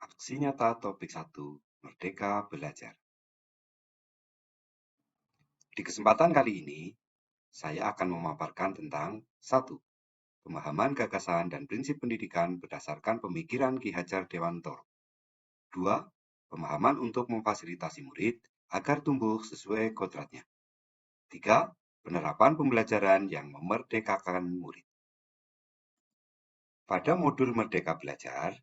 Aksi nyata topik 1, Merdeka Belajar. Di kesempatan kali ini, saya akan memaparkan tentang 1. Pemahaman gagasan dan prinsip pendidikan berdasarkan pemikiran Ki Hajar Dewantoro. 2. Pemahaman untuk memfasilitasi murid agar tumbuh sesuai kodratnya. 3. Penerapan pembelajaran yang memerdekakan murid. Pada modul Merdeka Belajar,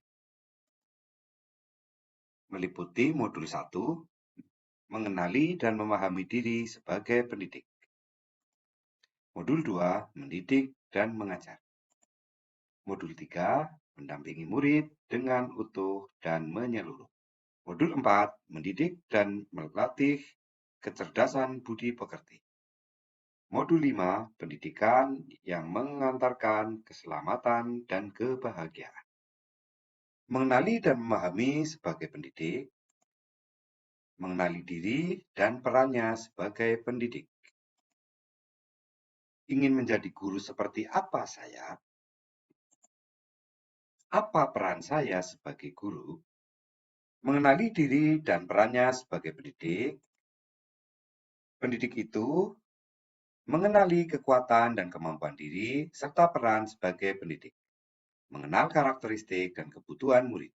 meliputi modul 1, mengenali dan memahami diri sebagai pendidik. Modul 2, mendidik dan mengajar. Modul 3, mendampingi murid dengan utuh dan menyeluruh. Modul 4, mendidik dan melatih kecerdasan budi pekerti. Modul 5, pendidikan yang mengantarkan keselamatan dan kebahagiaan. Mengenali dan memahami sebagai pendidik, mengenali diri dan perannya sebagai pendidik. Ingin menjadi guru seperti apa saya? Apa peran saya sebagai guru? Mengenali diri dan perannya sebagai pendidik. Pendidik itu mengenali kekuatan dan kemampuan diri serta peran sebagai pendidik. Mengenal karakteristik dan kebutuhan murid.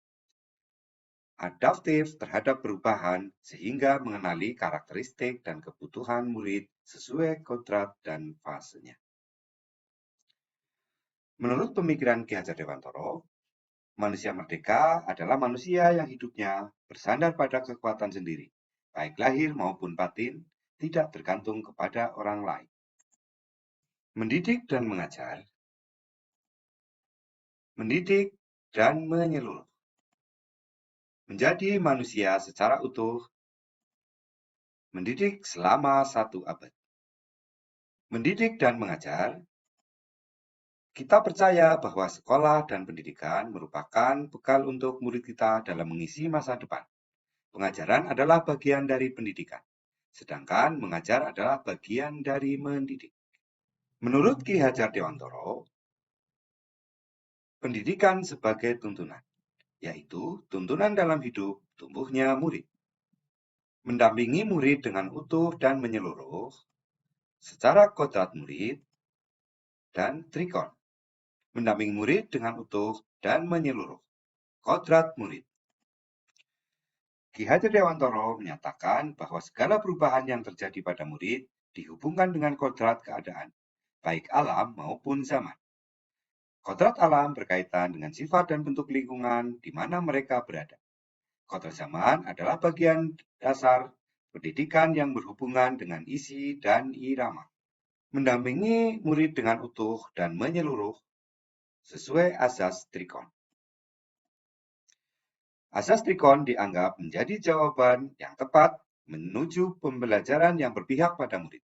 Adaptif terhadap perubahan sehingga mengenali karakteristik dan kebutuhan murid sesuai kodrat dan fasenya. Menurut pemikiran Ki Hajar Dewantoro, manusia merdeka adalah manusia yang hidupnya bersandar pada kekuatan sendiri, baik lahir maupun batin, tidak tergantung kepada orang lain. Mendidik dan mengajar, mendidik dan menyeluruh, menjadi manusia secara utuh, mendidik selama 1 abad. Mendidik dan mengajar, kita percaya bahwa sekolah dan pendidikan merupakan bekal untuk murid kita dalam mengisi masa depan. Pengajaran adalah bagian dari pendidikan, sedangkan mengajar adalah bagian dari mendidik. Menurut Ki Hajar Dewantoro, pendidikan sebagai tuntunan, yaitu tuntunan dalam hidup tumbuhnya murid. Mendampingi murid dengan utuh dan menyeluruh, secara kodrat murid, dan trikon. Mendampingi murid dengan utuh dan menyeluruh, kodrat murid. Ki Hajar Dewantoro menyatakan bahwa segala perubahan yang terjadi pada murid dihubungkan dengan kodrat keadaan, baik alam maupun zaman. Kodrat alam berkaitan dengan sifat dan bentuk lingkungan di mana mereka berada. Kodrat zaman adalah bagian dasar pendidikan yang berhubungan dengan isi dan irama. Mendampingi murid dengan utuh dan menyeluruh sesuai asas trikon. Asas trikon dianggap menjadi jawaban yang tepat menuju pembelajaran yang berpihak pada murid.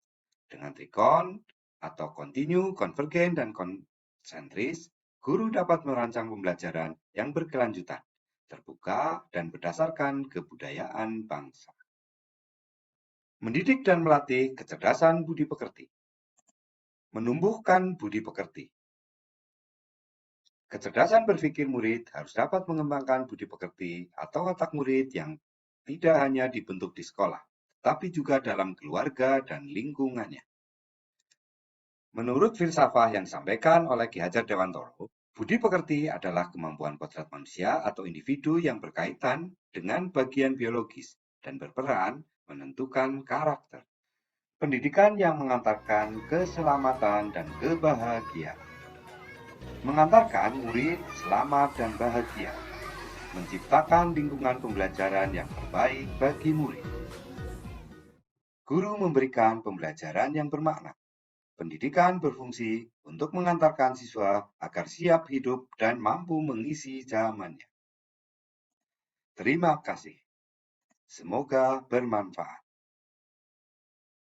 Dengan trikon atau kontinu, konvergen, dan konsentris, guru dapat merancang pembelajaran yang berkelanjutan, terbuka, dan berdasarkan kebudayaan bangsa. Mendidik dan melatih kecerdasan budi pekerti. Menumbuhkan budi pekerti. Kecerdasan berpikir murid harus dapat mengembangkan budi pekerti atau watak murid yang tidak hanya dibentuk di sekolah, tapi juga dalam keluarga dan lingkungannya. Menurut filsafah yang disampaikan oleh Ki Hajar Dewantoro, budi pekerti adalah kemampuan kodrat manusia atau individu yang berkaitan dengan bagian biologis dan berperan menentukan karakter. Pendidikan yang mengantarkan keselamatan dan kebahagiaan. Mengantarkan murid selamat dan bahagia. Menciptakan lingkungan pembelajaran yang terbaik bagi murid. Guru memberikan pembelajaran yang bermakna. Pendidikan berfungsi untuk mengantarkan siswa agar siap hidup dan mampu mengisi zamannya. Terima kasih. Semoga bermanfaat.